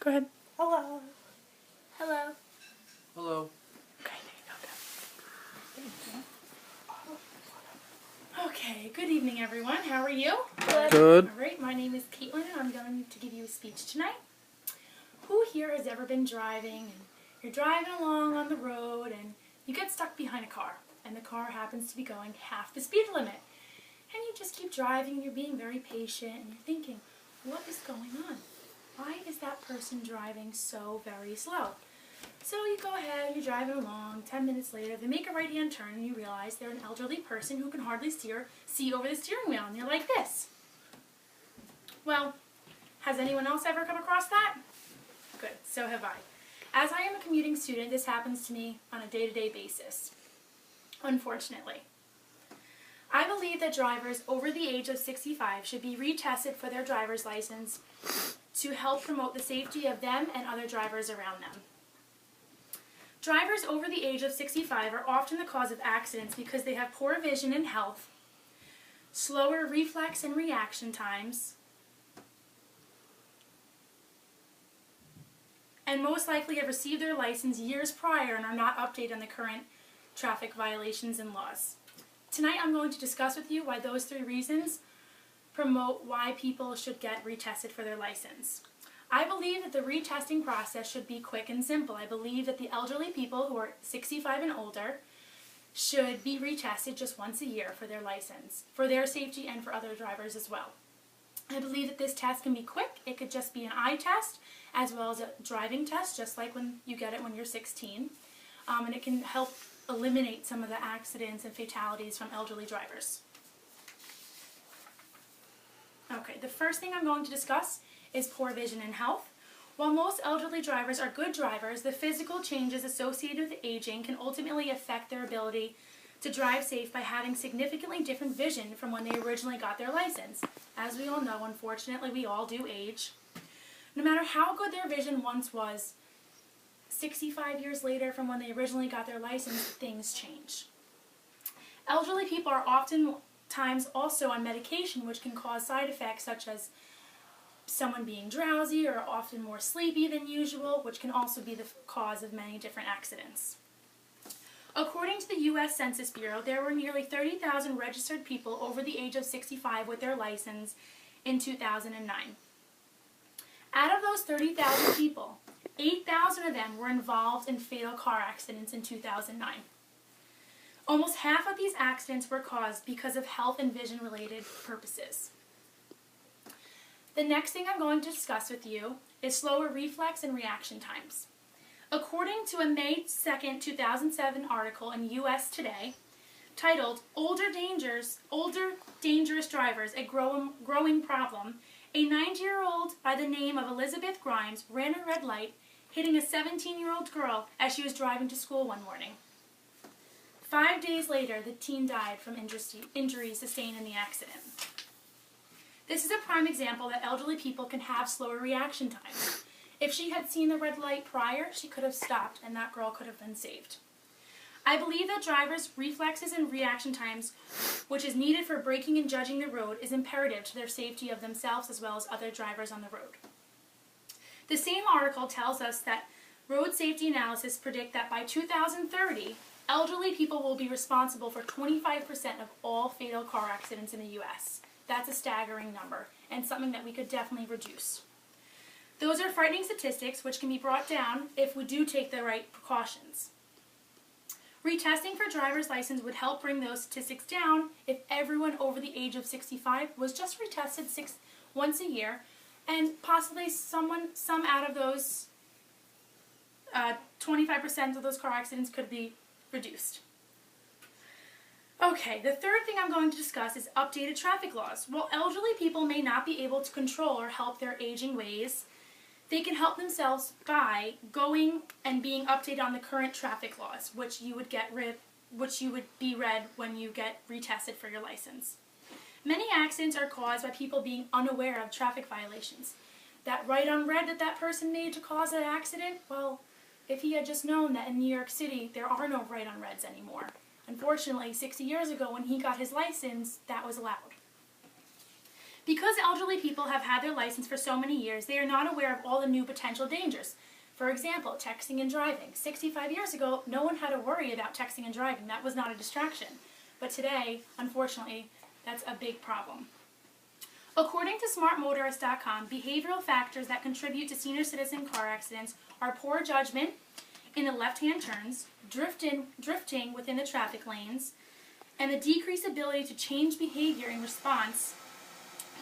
Go ahead. Hello. Hello. Hello. Okay, there you go. Okay, good evening everyone. How are you? Good. Alright, my name is Caitlin and I'm going to give you a speech tonight. Who here has ever been driving and you're driving along on the road and you get stuck behind a car and the car happens to be going half the speed limit and you just keep driving and you're being very patient and you're thinking, what is going on? Why is that person driving so very slow? So you go ahead, you're driving along, 10 minutes later, they make a right-hand turn and you realize they're an elderly person who can hardly see over the steering wheel and you're like this. Well, has anyone else ever come across that? Good, so have I. As I am a commuting student, this happens to me on a day-to-day basis, unfortunately. I believe that drivers over the age of 65 should be retested for their driver's license to help promote the safety of them and other drivers around them. Drivers over the age of 65 are often the cause of accidents because they have poor vision and health, slower reflex and reaction times, and most likely have received their license years prior and are not updated on the current traffic violations and laws. Tonight I'm going to discuss with you why those 3 reasons promote why people should get retested for their license. I believe that the retesting process should be quick and simple. I believe that the elderly people who are 65 and older should be retested just once a year for their license, for their safety and for other drivers as well. I believe that this test can be quick. It could just be an eye test as well as a driving test, just like when you get it when you're 16. And it can help eliminate some of the accidents and fatalities from elderly drivers. Okay, the first thing I'm going to discuss is poor vision and health. While most elderly drivers are good drivers, the physical changes associated with aging can ultimately affect their ability to drive safe by having significantly different vision from when they originally got their license. As we all know, unfortunately, we all do age. No matter how good their vision once was, 65 years later from when they originally got their license, things change. Elderly people are oftentimes also on medication, which can cause side effects such as someone being drowsy or often more sleepy than usual, which can also be the cause of many different accidents. According to the U.S. Census Bureau, there were nearly 30,000 registered people over the age of 65 with their license in 2009. Out of those 30,000 people, 8,000 of them were involved in fatal car accidents in 2009. Almost half of these accidents were caused because of health and vision related purposes. The next thing I'm going to discuss with you is slower reflex and reaction times. According to a May 2, 2007 article in U.S. Today titled Older Dangerous Drivers, a Growing Problem, a 90-year-old by the name of Elizabeth Grimes ran a red light, hitting a 17-year-old girl as she was driving to school one morning. 5 days later, the teen died from injuries sustained in the accident. This is a prime example that elderly people can have slower reaction times. If she had seen the red light prior, she could have stopped and that girl could have been saved. I believe that drivers' reflexes and reaction times, which is needed for braking and judging the road, is imperative to their safety of themselves as well as other drivers on the road. The same article tells us that road safety analysis predict that by 2030, elderly people will be responsible for 25% of all fatal car accidents in the U.S. That's a staggering number and something that we could definitely reduce. Those are frightening statistics which can be brought down if we do take the right precautions. Retesting for driver's license would help bring those statistics down if everyone over the age of 65 was just retested once a year, and possibly some out of those 25% of those car accidents could be reduced. Okay, the third thing I'm going to discuss is updated traffic laws. While elderly people may not be able to control or help their aging ways, they can help themselves by going and being updated on the current traffic laws, which you would be read when you get retested for your license. Many accidents are caused by people being unaware of traffic violations. That right on red that person made to cause that accident, well, if he had just known that in New York City there are no right on reds anymore. Unfortunately, 60 years ago when he got his license, that was allowed. Because elderly people have had their license for so many years, they are not aware of all the new potential dangers. For example, texting and driving. 65 years ago, no one had to worry about texting and driving. That was not a distraction. But today, unfortunately, that's a big problem. According to smartmotorist.com, behavioral factors that contribute to senior citizen car accidents are poor judgment in the left-hand turns, drifting within the traffic lanes, and the decreased ability to change behavior in response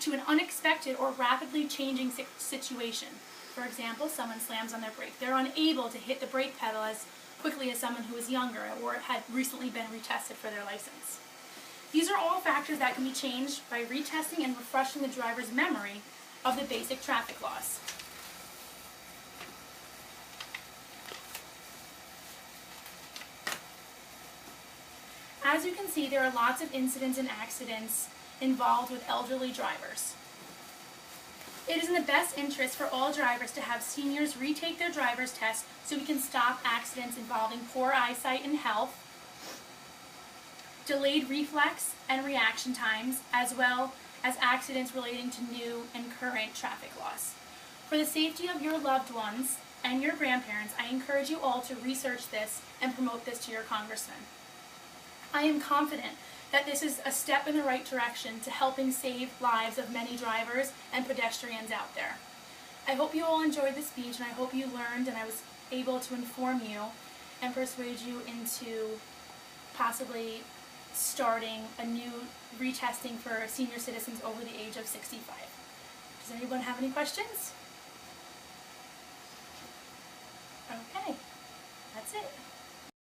to an unexpected or rapidly changing situation. For example, someone slams on their brake. They're unable to hit the brake pedal as quickly as someone who is younger or had recently been retested for their license. These are all factors that can be changed by retesting and refreshing the driver's memory of the basic traffic laws. As you can see, there are lots of incidents and accidents involved with elderly drivers. It is in the best interest for all drivers to have seniors retake their driver's test so we can stop accidents involving poor eyesight and health, delayed reflex and reaction times, as well as accidents relating to new and current traffic laws. For the safety of your loved ones and your grandparents, I encourage you all to research this and promote this to your congressman. I am confident that this is a step in the right direction to helping save lives of many drivers and pedestrians out there. I hope you all enjoyed the speech, and I hope you learned and I was able to inform you and persuade you into possibly starting a new retesting for senior citizens over the age of 65. Does anyone have any questions? Okay, that's it.